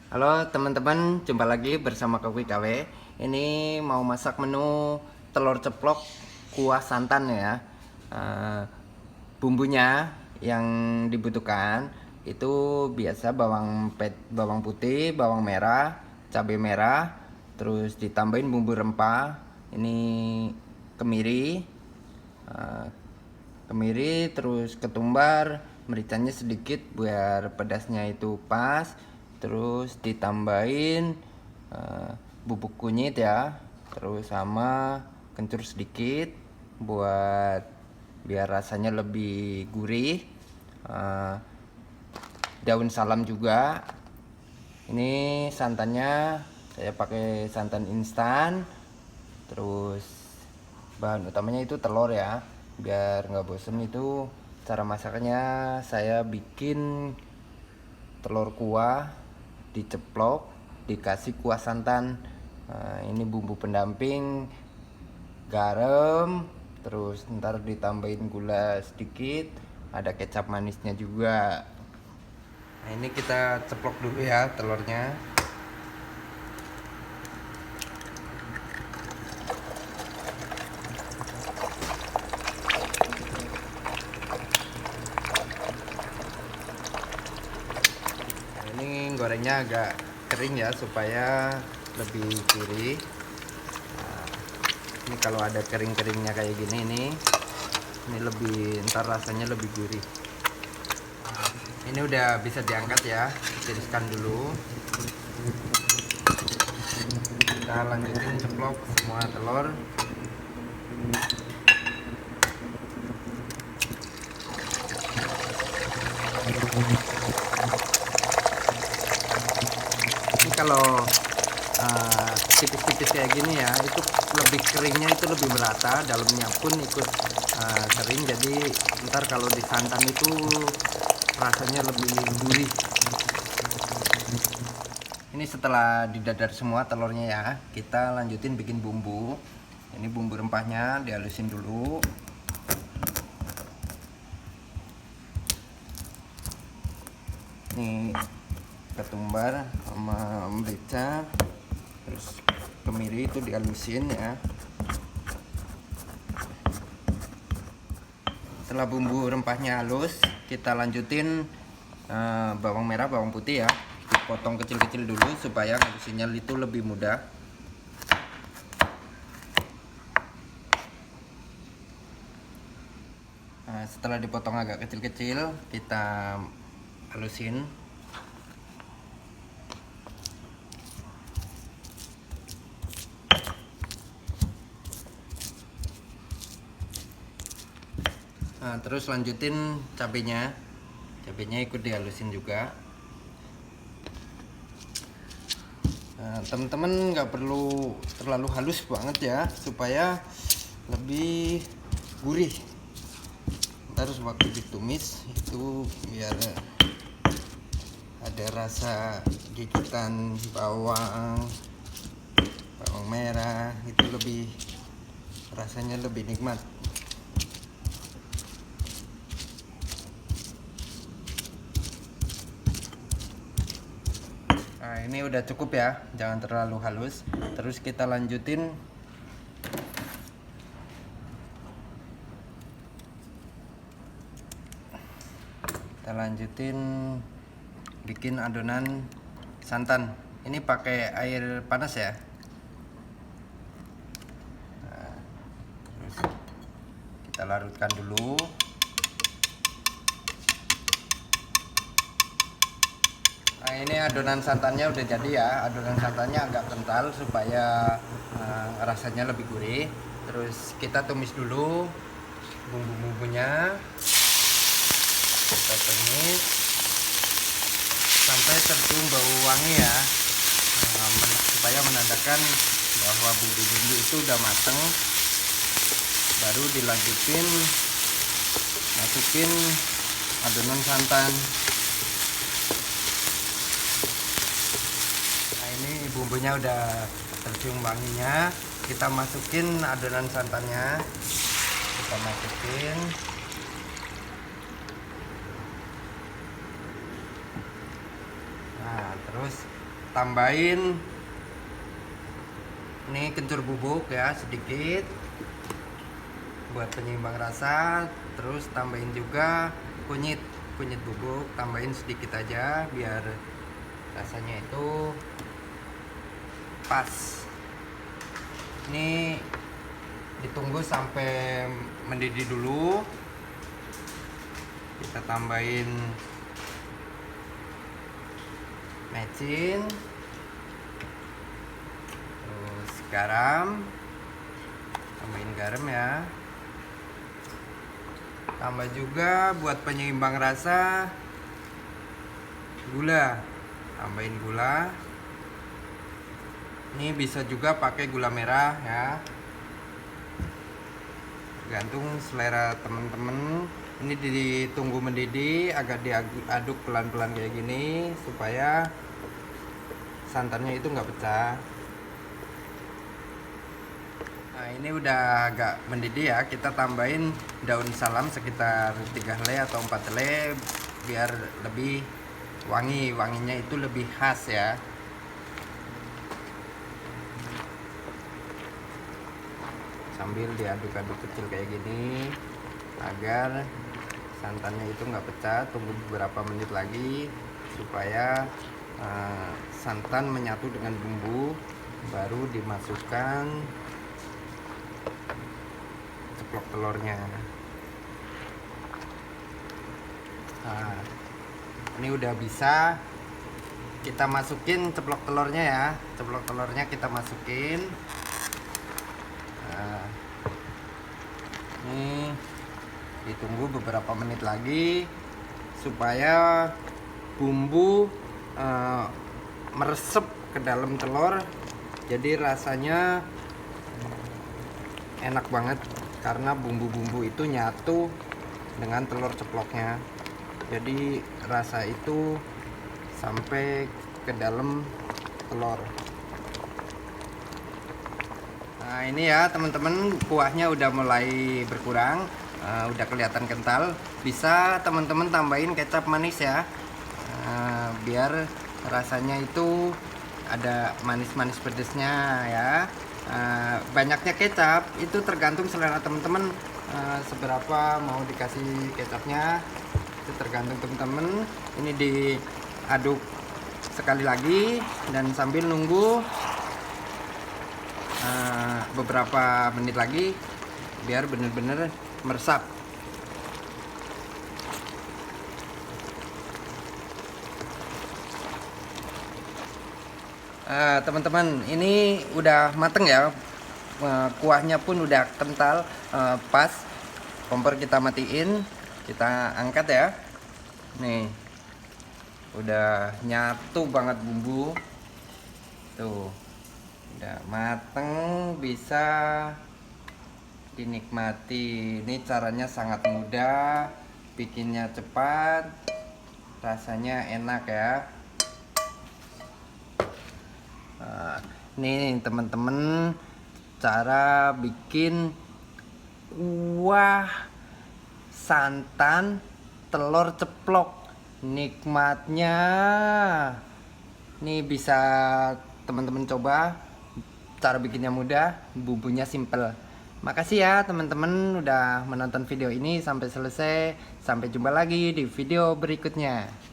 Halo teman-teman, jumpa lagi bersama Kopi KW. Ini mau masak menu telur ceplok kuah santan ya. Bumbunya yang dibutuhkan itu biasa bawang putih, bawang merah, cabai merah, terus ditambahin bumbu rempah. Ini kemiri, eh, terus ketumbar, mericanya sedikit biar pedasnya itu pas, terus ditambahin bubuk kunyit ya, terus sama kencur sedikit buat biar rasanya lebih gurih. Eh, Daun salam juga. Ini santannya saya pakai santan instan. Terus bahan utamanya itu telur ya. Biar nggak bosen itu cara masaknya, saya bikin telur kuah diceplok, dikasih kuah santan. Nah, ini bumbu pendamping, garam, terus ntar ditambahin gula sedikit, ada kecap manisnya juga. Nah, ini kita ceplok dulu ya telurnya. Nah, ini gorengnya agak kering ya supaya lebih gurih. Nah, ini kalau ada kering-keringnya kayak gini nih, ini lebih, ntar rasanya lebih gurih. Ini udah bisa diangkat ya, tiriskan dulu. Kita lanjutin ceplok semua telur. Ini kalau tipis-tipis kayak gini ya, itu lebih keringnya itu lebih merata, dalamnya pun ikut kering, jadi ntar kalau disantan itu rasanya lebih gurih. Ini setelah didadar semua telurnya ya, kita lanjutin bikin bumbu. Ini bumbu rempahnya dihalusin dulu. Ini ketumbar sama merica, terus kemiri itu dihalusin ya. Setelah bumbu rempahnya halus, kita lanjutin bawang merah, bawang putih ya, dipotong kecil-kecil dulu supaya ngabisinnya itu lebih mudah. Nah, setelah dipotong agak kecil-kecil, kita halusin. Nah, terus lanjutin cabenya. Cabenya ikut dihalusin juga. Nah, teman-teman nggak perlu terlalu halus banget ya, supaya lebih gurih. Ntar waktu ditumis itu biar ada rasa gigitan bawang merah, itu lebih, rasanya lebih nikmat. Nah, ini udah cukup ya, jangan terlalu halus. Terus kita lanjutin bikin adonan santan. Ini pakai air panas ya. Nah, terus kita larutkan dulu. Nah, ini adonan santannya udah jadi ya. Adonan santannya agak kental supaya rasanya lebih gurih. Terus kita tumis dulu bumbu-bumbunya. Kita tumis sampai tercium bau wangi ya, supaya menandakan bahwa bumbu-bumbu itu udah mateng. Baru masukin adonan santan. Nah, ini bumbunya udah tercium wanginya, kita masukin adonan santannya. Kita masukin. Nah, terus tambahin ini kencur bubuk ya sedikit buat penyeimbang rasa. Terus tambahin juga kunyit bubuk, tambahin sedikit aja biar rasanya itu pas. Ini ditunggu sampai mendidih dulu. Kita tambahin mecin, terus garam, tambahin garam ya. Tambah juga buat penyeimbang rasa gula, tambahin gula. Ini bisa juga pakai gula merah ya, tergantung selera temen-temen. Ini ditunggu mendidih, agak diaduk pelan-pelan kayak gini supaya santannya itu nggak pecah. Nah ini udah agak mendidih ya, kita tambahin daun salam sekitar 3 helai atau 4 helai biar lebih wangi, wanginya itu lebih khas ya. Sambil diaduk-aduk kecil kayak gini agar santannya itu nggak pecah. Tunggu beberapa menit lagi supaya santan menyatu dengan bumbu, baru dimasukkan ceplok telurnya. Nah, ini udah bisa kita masukin ceplok telurnya ya. Ceplok telurnya kita masukin. Nah, ini ditunggu beberapa menit lagi supaya bumbu meresep ke dalam telur, jadi rasanya enak banget karena bumbu-bumbu itu nyatu dengan telur ceploknya, jadi rasa itu sampai ke dalam telur. Nah ini ya teman-teman, kuahnya udah mulai berkurang, udah kelihatan kental. Bisa teman-teman tambahin kecap manis ya, biar rasanya itu ada manis-manis pedesnya ya. Banyaknya kecap itu tergantung selera teman-teman, seberapa mau dikasih kecapnya itu tergantung teman-teman. Ini diaduk sekali lagi dan sambil nunggu beberapa menit lagi biar bener-bener meresap. Teman-teman, ini udah mateng ya, kuahnya pun udah kental, pas. Kompor kita matiin, kita angkat ya. Nih udah nyatu banget bumbu tuh, udah mateng, bisa dinikmati. Ini caranya sangat mudah, bikinnya cepat, rasanya enak ya. Nah, ini teman-teman cara bikin kuah santan telur ceplok. Nikmatnya ini bisa teman-teman coba, cara bikinnya mudah, bumbunya simple. Makasih ya teman-teman udah menonton video ini sampai selesai. Sampai jumpa lagi di video berikutnya.